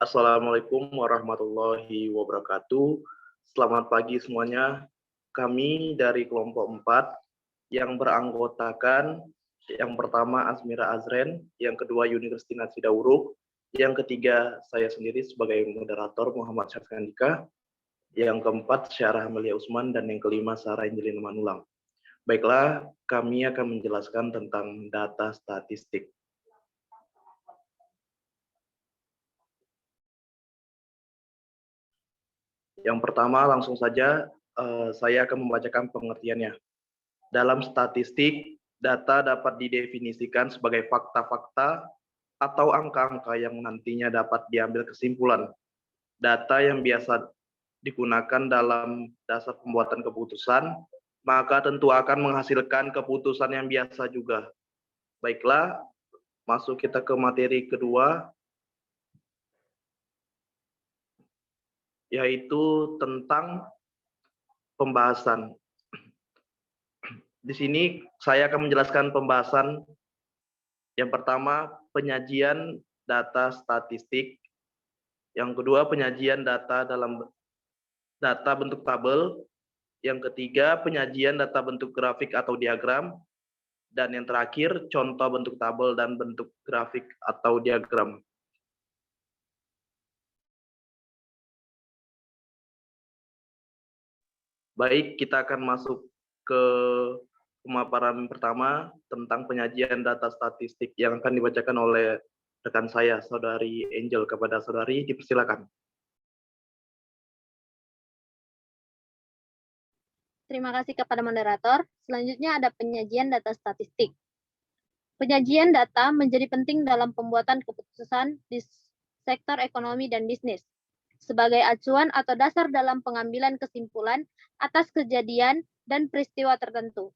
Assalamualaikum warahmatullahi wabarakatuh. Selamat pagi semuanya. Kami dari kelompok 4 yang beranggotakan yang pertama Asmira Azren, yang kedua Yuni Kristina Sidauruk, yang ketiga saya sendiri sebagai moderator Muhammad Syafiq Andika, yang keempat Syarah Amelia Usman, dan yang kelima Sarah Angelina Manulang. Baiklah, kami akan menjelaskan tentang data statistik. Yang pertama, langsung saja saya akan membacakan pengertiannya. Dalam statistik, data dapat didefinisikan sebagai fakta-fakta atau angka-angka yang nantinya dapat diambil kesimpulan. Data yang biasa digunakan dalam dasar pembuatan keputusan, maka tentu akan menghasilkan keputusan yang biasa juga. Baiklah, masuk kita ke materi kedua, yaitu tentang pembahasan. Di sini saya akan menjelaskan pembahasan yang pertama, penyajian data statistik. Yang kedua, penyajian data dalam data bentuk tabel. Yang ketiga, penyajian data bentuk grafik atau diagram. Dan yang terakhir, contoh bentuk tabel dan bentuk grafik atau diagram. Baik, kita akan masuk ke pemaparan pertama tentang penyajian data statistik yang akan dibacakan oleh rekan saya, Saudari Angel. Kepada Saudari, dipersilakan. Terima kasih kepada moderator. Selanjutnya ada penyajian data statistik. Penyajian data menjadi penting dalam pembuatan keputusan di sektor ekonomi dan bisnis sebagai acuan atau dasar dalam pengambilan kesimpulan atas kejadian dan peristiwa tertentu.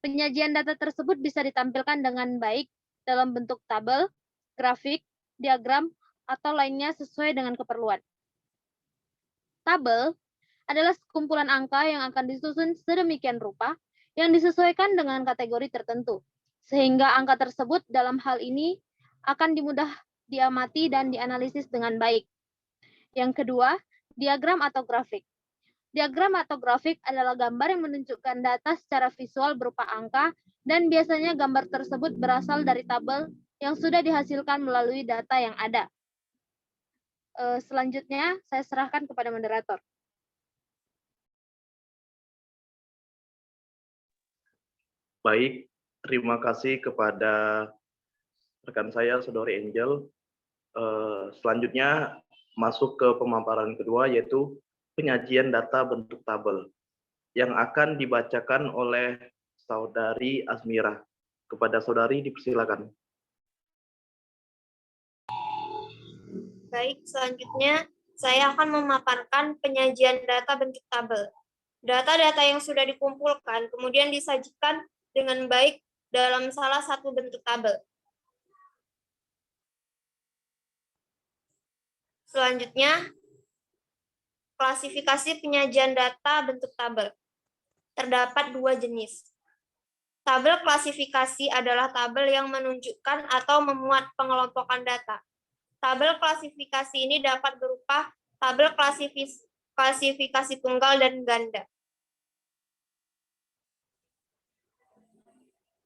Penyajian data tersebut bisa ditampilkan dengan baik dalam bentuk tabel, grafik, diagram, atau lainnya sesuai dengan keperluan. Tabel adalah sekumpulan angka yang akan disusun sedemikian rupa yang disesuaikan dengan kategori tertentu, sehingga angka tersebut dalam hal ini akan dimudah diamati dan dianalisis dengan baik. Yang kedua, diagram atau grafik. Diagram atau grafik adalah gambar yang menunjukkan data secara visual berupa angka, dan biasanya gambar tersebut berasal dari tabel yang sudah dihasilkan melalui data yang ada. Selanjutnya, saya serahkan kepada moderator. Baik, terima kasih kepada rekan saya, Saudari Angel. Selanjutnya, masuk ke pemaparan kedua, yaitu penyajian data bentuk tabel yang akan dibacakan oleh Saudari Asmira. Kepada Saudari, dipersilakan. Baik, selanjutnya saya akan memaparkan penyajian data bentuk tabel. Data-data yang sudah dikumpulkan kemudian disajikan dengan baik dalam salah satu bentuk tabel. Selanjutnya, klasifikasi penyajian data bentuk tabel. Terdapat dua jenis. Tabel klasifikasi adalah tabel yang menunjukkan atau memuat pengelompokan data. Tabel klasifikasi ini dapat berupa tabel klasifikasi tunggal dan ganda.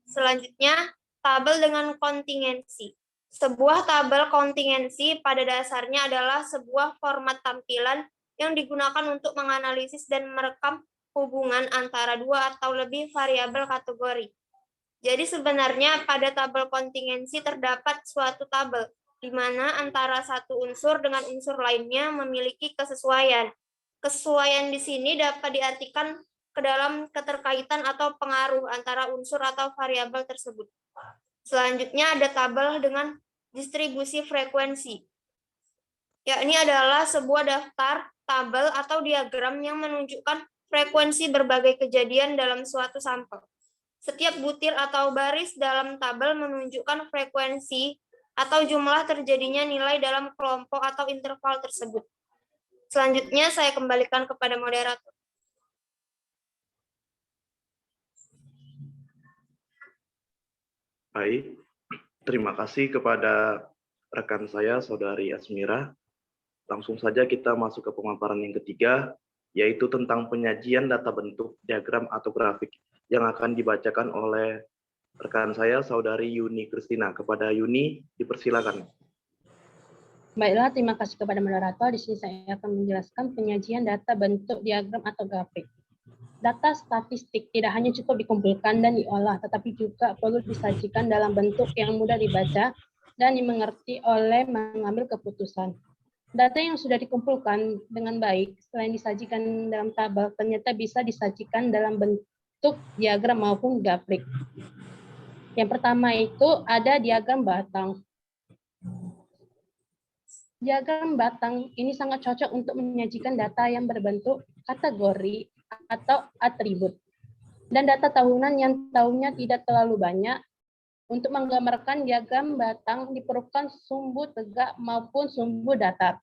Selanjutnya, tabel dengan kontingensi. Sebuah tabel kontingensi pada dasarnya adalah sebuah format tampilan yang digunakan untuk menganalisis dan merekam hubungan antara dua atau lebih variabel kategori. Jadi sebenarnya pada tabel kontingensi terdapat suatu tabel di mana antara satu unsur dengan unsur lainnya memiliki kesesuaian. Kesesuaian di sini dapat diartikan ke dalam keterkaitan atau pengaruh antara unsur atau variabel tersebut. Selanjutnya ada tabel dengan distribusi frekuensi. Yakni adalah sebuah daftar, tabel, atau diagram yang menunjukkan frekuensi berbagai kejadian dalam suatu sampel. Setiap butir atau baris dalam tabel menunjukkan frekuensi atau jumlah terjadinya nilai dalam kelompok atau interval tersebut. Selanjutnya saya kembalikan kepada moderator. Baik, terima kasih kepada rekan saya, Saudari Asmira. Langsung saja kita masuk ke pemaparan yang ketiga, yaitu tentang penyajian data bentuk, diagram, atau grafik yang akan dibacakan oleh rekan saya, Saudari Yuni Kristina. Kepada Yuni, dipersilakan. Baiklah, terima kasih kepada moderator. Di sini saya akan menjelaskan penyajian data bentuk, diagram, atau grafik. Data statistik tidak hanya cukup dikumpulkan dan diolah, tetapi juga perlu disajikan dalam bentuk yang mudah dibaca dan dimengerti oleh mengambil keputusan. Data yang sudah dikumpulkan dengan baik, selain disajikan dalam tabel, ternyata bisa disajikan dalam bentuk diagram maupun grafik. Yang pertama itu ada diagram batang. Diagram batang ini sangat cocok untuk menyajikan data yang berbentuk kategori atau atribut. Dan data tahunan yang tahunnya tidak terlalu banyak. Untuk menggambarkan diagram batang diperlukan sumbu tegak maupun sumbu datar.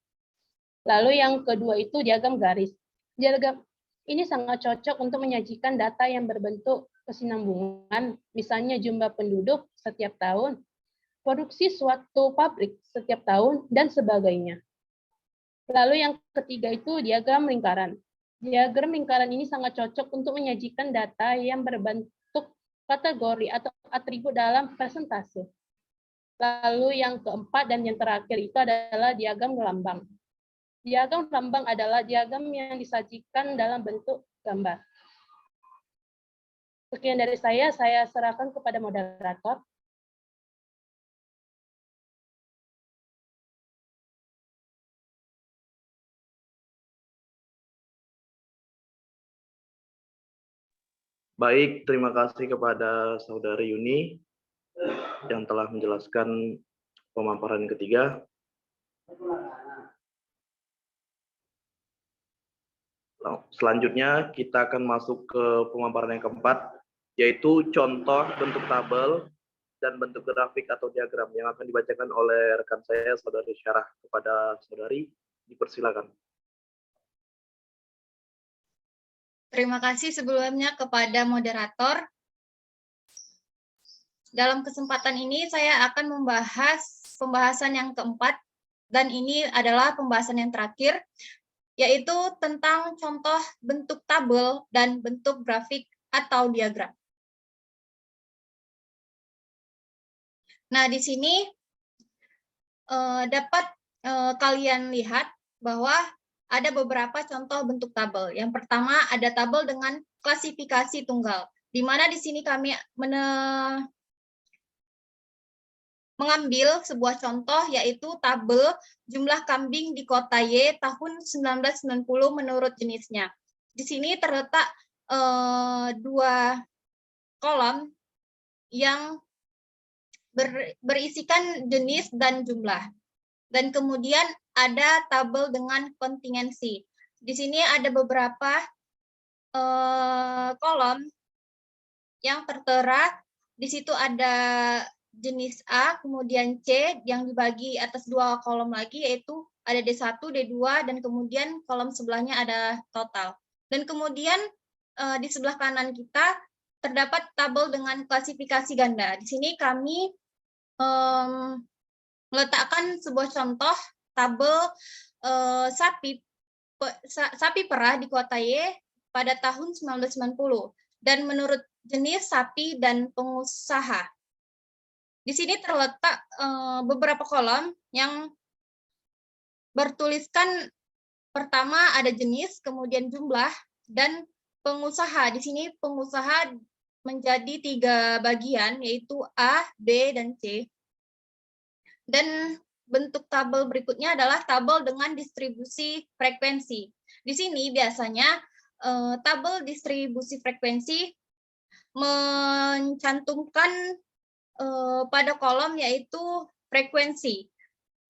Lalu yang kedua itu diagram garis. Diagram ini sangat cocok untuk menyajikan data yang berbentuk kesinambungan, misalnya jumlah penduduk setiap tahun, produksi suatu pabrik setiap tahun, dan sebagainya. Lalu yang ketiga itu diagram lingkaran. Diagram lingkaran ini sangat cocok untuk menyajikan data yang berbentuk kategori atau atribut dalam persentase. Lalu yang keempat dan yang terakhir itu adalah diagram lambang. Diagram lambang adalah diagram yang disajikan dalam bentuk gambar. Sekian dari saya serahkan kepada moderator. Baik, terima kasih kepada Saudari Yuni yang telah menjelaskan pemaparan ketiga. Selanjutnya kita akan masuk ke pemaparan yang keempat, yaitu contoh bentuk tabel dan bentuk grafik atau diagram yang akan dibacakan oleh rekan saya, Saudari Syarah. Kepada Saudari, dipersilakan. Terima kasih sebelumnya kepada moderator. Dalam kesempatan ini saya akan membahas pembahasan yang keempat, dan ini adalah pembahasan yang terakhir, yaitu tentang contoh bentuk tabel dan bentuk grafik atau diagram. Nah, di sini dapat kalian lihat bahwa ada beberapa contoh bentuk tabel. Yang pertama ada tabel dengan klasifikasi tunggal, di mana di sini kami mengambil sebuah contoh, yaitu tabel jumlah kambing di kota Y tahun 1990 menurut jenisnya. Di sini terletak dua kolom yang berisikan jenis dan jumlah. Dan kemudian ada tabel dengan kontingensi. Di sini ada beberapa kolom yang tertera. Di situ ada jenis A, kemudian C yang dibagi atas dua kolom lagi, yaitu ada D1, D2, dan kemudian kolom sebelahnya ada total. Dan kemudian di sebelah kanan kita terdapat tabel dengan klasifikasi ganda. Di sini kami meletakkan sebuah contoh tabel sapi perah di kota Y pada tahun 1990 dan menurut jenis sapi dan pengusaha. Di sini terletak beberapa kolom yang bertuliskan pertama ada jenis, kemudian jumlah, dan pengusaha. Di sini pengusaha menjadi 3 bagian, yaitu A, B, dan C. Dan bentuk tabel berikutnya adalah tabel dengan distribusi frekuensi. Di sini biasanya tabel distribusi frekuensi mencantumkan pada kolom yaitu frekuensi.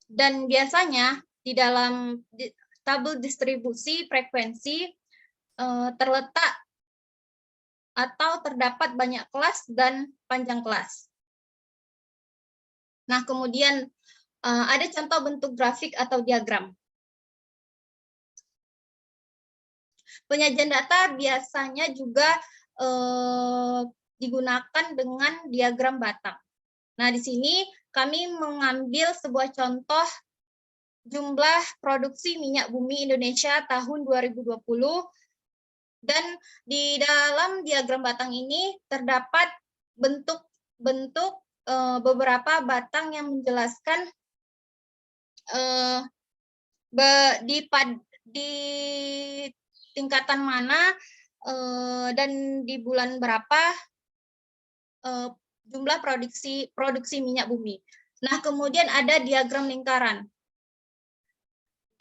Dan biasanya di dalam tabel distribusi frekuensi terletak atau terdapat banyak kelas dan panjang kelas. Nah, kemudian ada contoh bentuk grafik atau diagram. Penyajian data biasanya juga digunakan dengan diagram batang. Nah, di sini kami mengambil sebuah contoh jumlah produksi minyak bumi Indonesia tahun 2020. Dan di dalam diagram batang ini terdapat bentuk-bentuk beberapa batang yang menjelaskan di tingkatan mana dan di bulan berapa jumlah produksi minyak bumi. Nah, kemudian ada diagram lingkaran.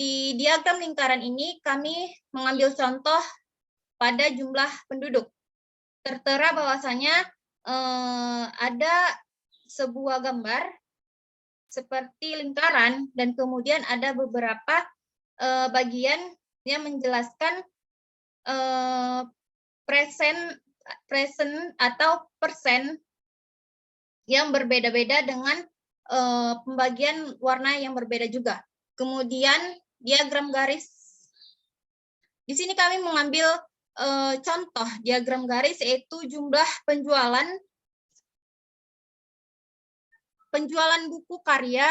Di diagram lingkaran ini kami mengambil contoh pada jumlah penduduk. Tertera bahwasanya ada sebuah gambar seperti lingkaran dan kemudian ada beberapa bagian yang menjelaskan present atau persen yang berbeda-beda dengan pembagian warna yang berbeda juga. Kemudian diagram garis. Di sini kami mengambil contoh diagram garis, yaitu jumlah penjualan buku karya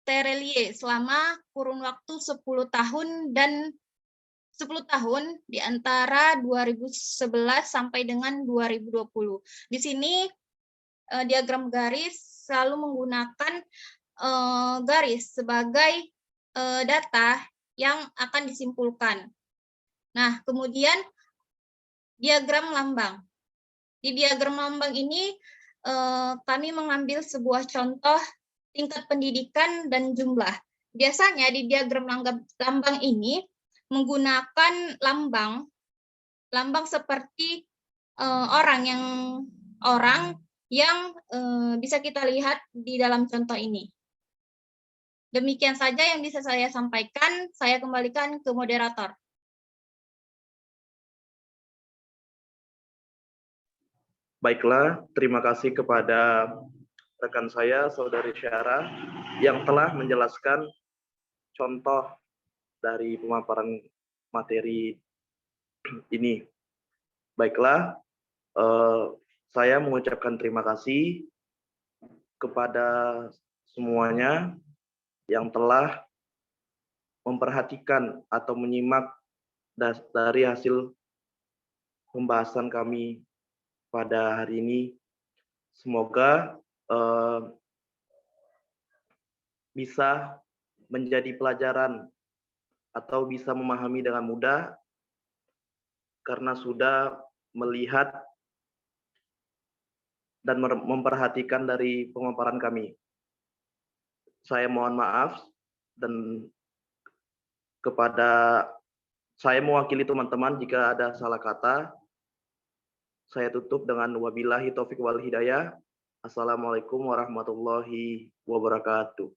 Terelie selama kurun waktu 10 tahun dan 10 tahun di antara 2011 sampai dengan 2020. Di sini diagram garis selalu menggunakan garis sebagai data yang akan disimpulkan. Nah, kemudian diagram lambang. Di diagram lambang ini kami mengambil sebuah contoh tingkat pendidikan dan jumlah. Biasanya di diagram lambang ini menggunakan lambang seperti orang yang bisa kita lihat di dalam contoh ini. Demikian saja yang bisa saya sampaikan. Saya kembalikan ke moderator. Baiklah, terima kasih kepada rekan saya, Saudari Syara, yang telah menjelaskan contoh dari pemaparan materi ini. Baiklah, saya mengucapkan terima kasih kepada semuanya yang telah memperhatikan atau menyimak dari hasil pembahasan kami pada hari ini. Semoga bisa menjadi pelajaran atau bisa memahami dengan mudah karena sudah melihat dan memperhatikan dari pemaparan kami. Saya mohon maaf dan saya mewakili teman-teman jika ada salah kata. Saya tutup dengan wabillahi taufiq wal hidayah. Assalamualaikum warahmatullahi wabarakatuh.